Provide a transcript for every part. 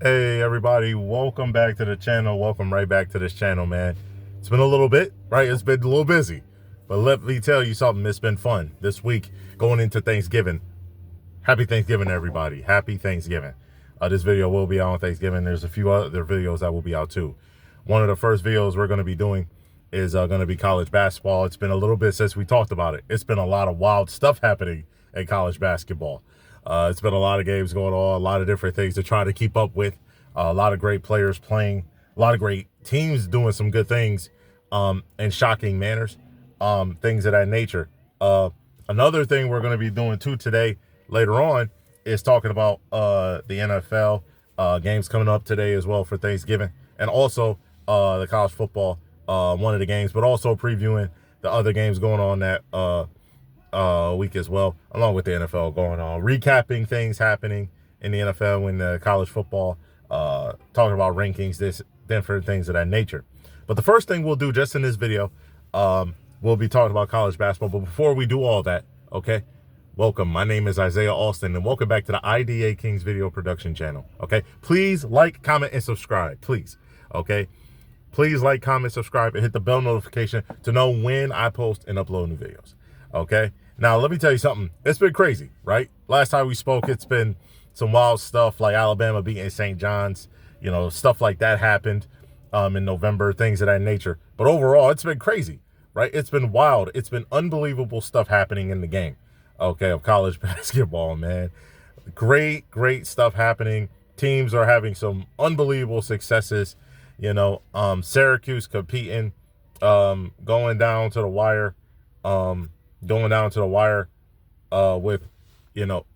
Hey everybody, welcome back to the channel. Welcome right back to this channel, man. It's been a little bit, right? It's been a little busy, but let me tell you something. It's been fun this week going into Thanksgiving. Happy Thanksgiving, everybody. Happy Thanksgiving. This video will be out on Thanksgiving. There's a few other videos that will be out too. One of the first videos we're going to be doing is going to be college basketball. It's been a little bit since we talked about it. It's been a lot of wild stuff happening in college basketball. It's been a lot of games going on, a lot of different things to try to keep up with. A lot of great players playing, a lot of great teams doing some good things in shocking manners, things of that nature. Another thing we're going to be doing too today, later on, is talking about the NFL games coming up today as well for Thanksgiving, and also the college football, one of the games, but also previewing the other games going on that week as well, along with the NFL going on, recapping things happening in the NFL and the college football, talking about rankings, this different things of that nature. But the first thing we'll do just in this video, we'll be talking about college basketball. But before we do all that, okay, welcome. My name is Isaiah Alston, and welcome back to the IDA Kings video production channel. Okay, please like, comment, and subscribe, please. Okay, please like, comment, subscribe, and hit the bell notification to know when I post and upload new videos. Okay, now let me tell you something. It's been crazy, right? Last time we spoke, it's been some wild stuff like Alabama beating St. John's, you know, stuff like that happened in November, things of that nature. But overall, it's been crazy, right? It's been wild. It's been unbelievable stuff happening in the game, okay, of college basketball, man. Great stuff happening. Teams are having some unbelievable successes, you know. Syracuse competing, going down to the wire, with, you know,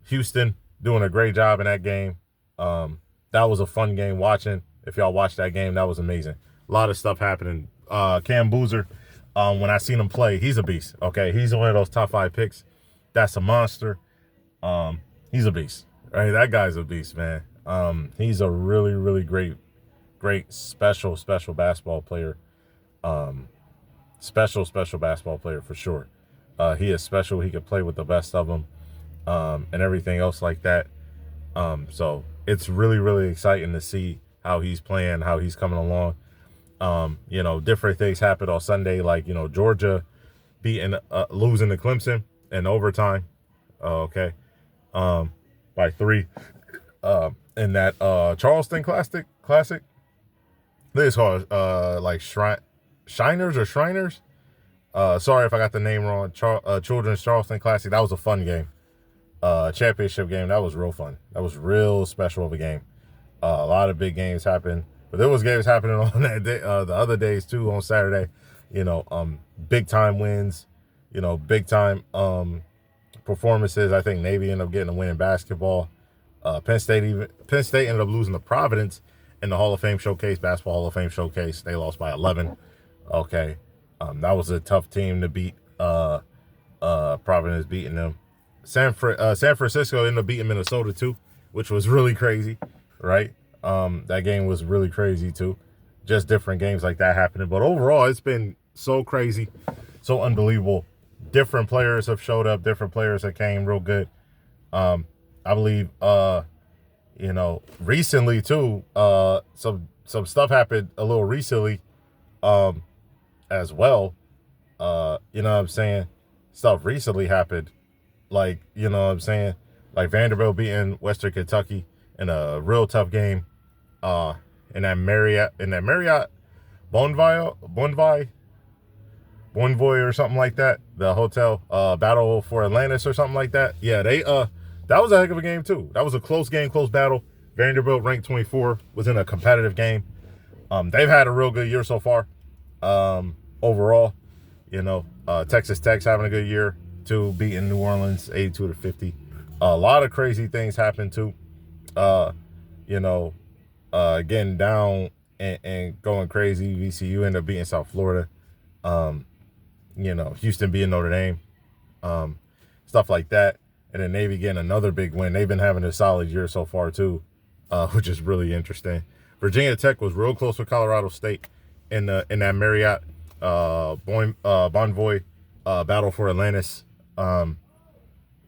Houston doing a great job in that game. That was a fun game watching. If y'all watched that game, that was amazing. A lot of stuff happening. Cam Boozer, when I seen him play, he's a beast. Okay, he's one of those top 5 picks. That's a monster. He's a beast. Right, that guy's a beast, man. He's a really great special basketball player. Special basketball player for sure. He is special. He could play with the best of them, and everything else like that. So it's really exciting to see how he's playing, how he's coming along. You know, different things happened on Sunday, like, you know, Georgia losing to Clemson in overtime. Okay, by 3. In that Charleston Classic. I think it's called like Shriners. Sorry if I got the name wrong. Children's Charleston Classic. That was a fun game. Championship game. That was real fun. That was real special of a game. A lot of big games happened, but there was games happening on that day, the other days too, on Saturday. You know, big time wins. You know, big time performances. I think Navy ended up getting a win in basketball. Penn State ended up losing to Providence in the Hall of Fame showcase, basketball Hall of Fame showcase. They lost by 11. Okay, that was a tough team to beat. Providence beating them. San Francisco ended up beating Minnesota too, which was really crazy, right? That game was really crazy too. Just different games like that happening. But overall, it's been so crazy, so unbelievable. Different players have showed up. Different players that came real good. I believe, you know, recently too, some stuff happened a little recently, as well. You know what I'm saying? Stuff recently happened. Like, you know what I'm saying? Like Vanderbilt beating Western Kentucky in a real tough game. In that Marriott Bonvoy or something like that. The hotel, Battle for Atlantis or something like that. Yeah, that was a heck of a game too. That was a close game, close battle. Vanderbilt, ranked 24, was in a competitive game. They've had a real good year so far. Overall, you know, Texas Tech's having a good year too, beating New Orleans 82-50. A lot of crazy things happened too. You know, getting down and going crazy. VCU ended up beating South Florida. You know, Houston beating Notre Dame. Stuff like that. And then Navy getting another big win. They've been having a solid year so far too, which is really interesting. Virginia Tech was real close with Colorado State in that Marriott Bonvoy Battle for Atlantis. You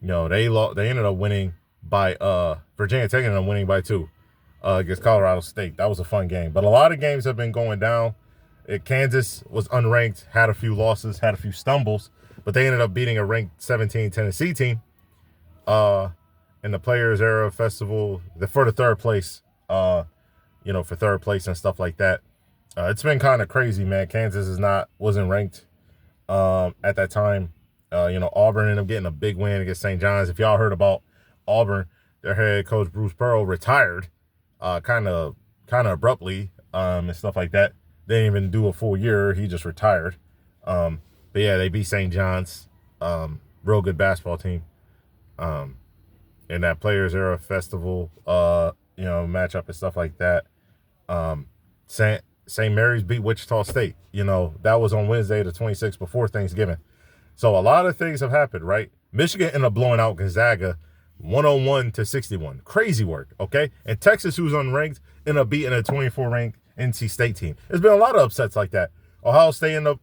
know, they ended up winning by Virginia Tech ended up winning by 2. against Colorado State. That was a fun game. But a lot of games have been going down. Kansas was unranked, had a few losses, had a few stumbles, but they ended up beating a ranked 17 Tennessee team in the Players Era Festival for the third place, for third place and stuff like that. It's been kind of crazy, man. Kansas wasn't ranked at that time. Auburn ended up getting a big win against St. John's. If y'all heard about Auburn, their head coach Bruce Pearl retired kind of abruptly and stuff like that. They didn't even do a full year. He just retired. But yeah, they beat St. John's. Real good basketball team. In that Players Era Festival, matchup and stuff like that. St. Mary's beat Wichita State. That was on Wednesday the 26th before Thanksgiving. So a lot of things have happened, right? Michigan ended up blowing out Gonzaga 101-61. Crazy work, okay? And Texas, who's unranked, ended up beating a 24-ranked NC State team. There's been a lot of upsets like that. Ohio State ended up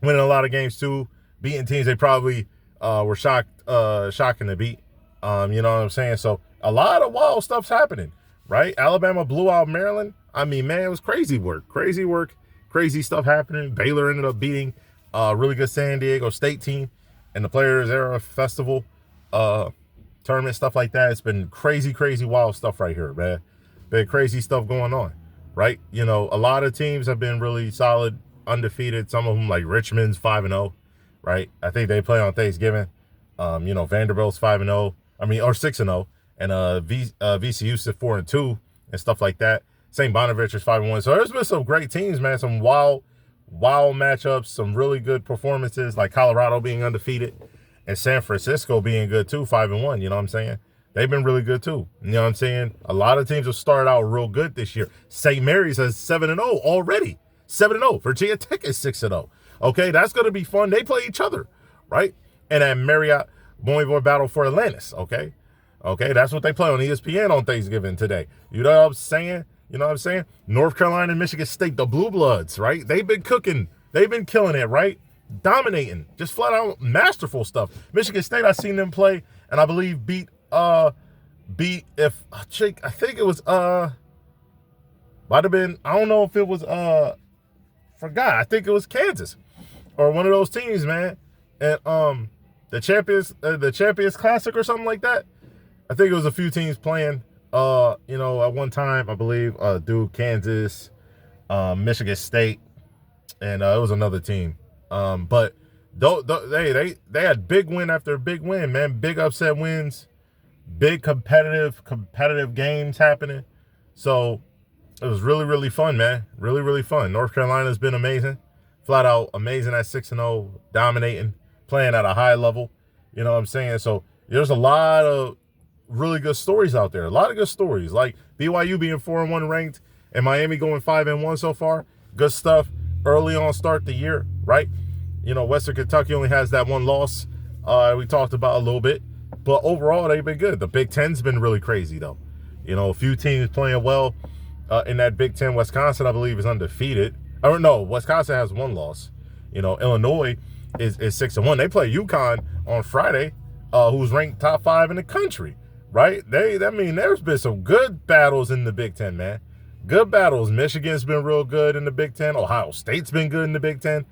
winning a lot of games too, beating teams they probably were shocking to beat. You know what I'm saying? So a lot of wild stuff's happening, right? Alabama blew out Maryland. I mean, man, it was crazy work, crazy stuff happening. Baylor ended up beating a really good San Diego State team in the Players Era Festival tournament, stuff like that. It's been crazy, wild stuff right here, man. Been crazy stuff going on, right? A lot of teams have been really solid, undefeated. Some of them, like Richmond's 5-0, right? I think they play on Thanksgiving. Vanderbilt's 5-0. or 6-0, and VCU's 4-2 and stuff like that. St. Bonaventure's 5-1. So there's been some great teams, man. Some wild matchups, some really good performances, like Colorado being undefeated and San Francisco being good too, 5-1. You know what I'm saying? They've been really good too. You know what I'm saying? A lot of teams have started out real good this year. St. Mary's has 7-0 already. 7-0. Virginia Tech is 6-0. Okay, that's going to be fun. They play each other, right? And at Marriott Boy Battle for Atlantis, okay? Okay, that's what they play on ESPN on Thanksgiving today. You know what I'm saying? North Carolina and Michigan State, the Blue Bloods, right? They've been cooking. They've been killing it, right? Dominating. Just flat out masterful stuff. Michigan State, I seen them play, and I believe I think it was, might have been, I don't know if it was, forgot. I think it was Kansas or one of those teams, man. And, the Champions Classic or something like that. I think it was a few teams playing, at one time, I believe, Duke, Kansas, Michigan State, and it was another team. But they had big win after big win, man. Big upset wins, big competitive games happening. So it was really, really fun, man. Really, really fun. North Carolina's been amazing. Flat out amazing at 6-0, dominating, playing at a high level. You know what I'm saying? So there's a lot of really good stories out there. A lot of good stories, like BYU being 4-1 ranked and Miami going 5-1 so far. Good stuff early on, start the year, right? Western Kentucky only has that one loss we talked about a little bit, but overall they've been good. The Big Ten's been really crazy though. A few teams playing well in that Big Ten. Wisconsin, I believe, is undefeated. Or no, Wisconsin has one loss. Illinois is 6-1. They play UConn on Friday, who's ranked top 5 in the country, right? There's been some good battles in the Big Ten, man. Good battles. Michigan's been real good in the Big Ten. Ohio State's been good in the Big Ten.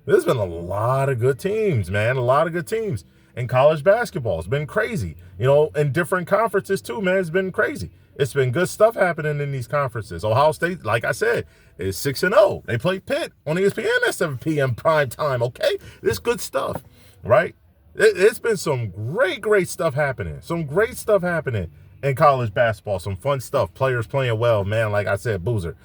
There's been a lot of good teams, man. A lot of good teams. And college basketball has been crazy. In different conferences too, man. It's been crazy. It's been good stuff happening in these conferences. Ohio State, like I said, is 6-0. They play Pitt on ESPN at 7 p.m. prime time, okay? It's good stuff, right? It's been some great stuff happening. Some great stuff happening in college basketball. Some fun stuff. Players playing well, man. Like I said, Boozer,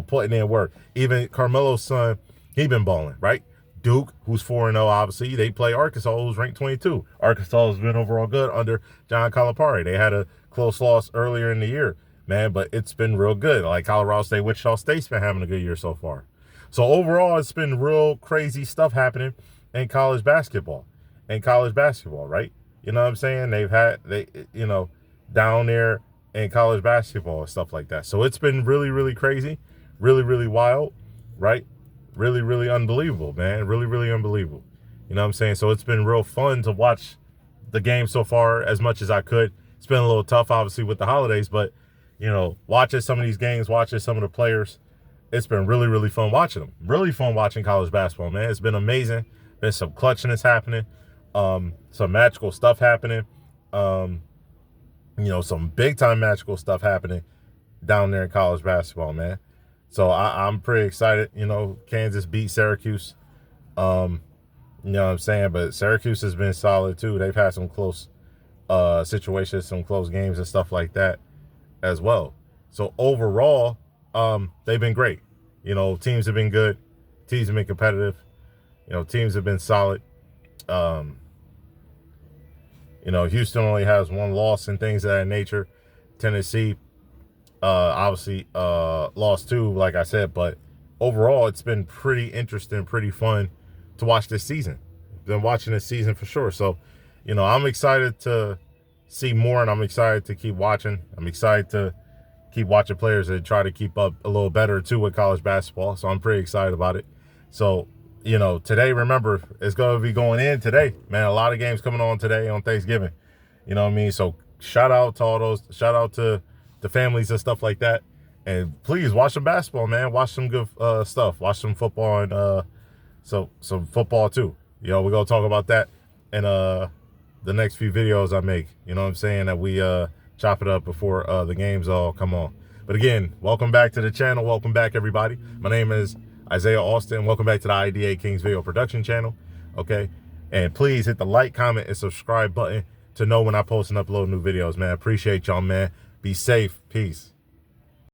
putting in work. Even Carmelo's son, he been balling, right? Duke, who's 4-0, obviously. They play Arkansas, who's ranked 22. Arkansas has been overall good under John Calipari. They had a close loss earlier in the year, man, but it's been real good. Like Colorado State, Wichita State's been having a good year so far. So overall, it's been real crazy stuff happening in college basketball. Right? You know what I'm saying? Down there in college basketball and stuff like that. So it's been really, really crazy, really, really wild, right? Really, really unbelievable, man. Really, really unbelievable. You know what I'm saying? So it's been real fun to watch the game so far as much as I could. It's been a little tough, obviously, with the holidays, but, watching some of these games, watching some of the players. It's been really, really fun watching them. Really fun watching college basketball, man. It's been amazing. There's some clutchness happening, some magical stuff happening, some big time magical stuff happening down there in college basketball, man. So I'm pretty excited. Kansas beat Syracuse. You know what I'm saying? But Syracuse has been solid too. They've had some close situations, some close games and stuff like that as well. So overall, they've been great. Teams have been good. Teams have been competitive. Teams have been solid. Houston only has one loss and things of that nature. Tennessee, obviously, lost two, like I said. But overall, it's been pretty interesting, pretty fun to watch this season. Been watching this season for sure. So, I'm excited to see more, and I'm excited to keep watching. I'm excited to keep watching players and try to keep up a little better too with college basketball. So I'm pretty excited about it. So, today, remember, it's going to be going in today, man. A lot of games coming on today on Thanksgiving. You know what I mean? So shout out to all those, shout out to the families and stuff like that. And please watch some basketball, man. Watch some good stuff. Watch some football and some football too. We're going to talk about that in the next few videos I make. You know what I'm saying? That we chop it up before the games all come on. But again, welcome back to the channel. Welcome back, everybody. My name is Isaiah Austin. Welcome back to the IDA Kings Video Production channel. Okay. And please hit the like, comment, and subscribe button to know when I post and upload new videos, man. Appreciate y'all, man. Be safe. Peace.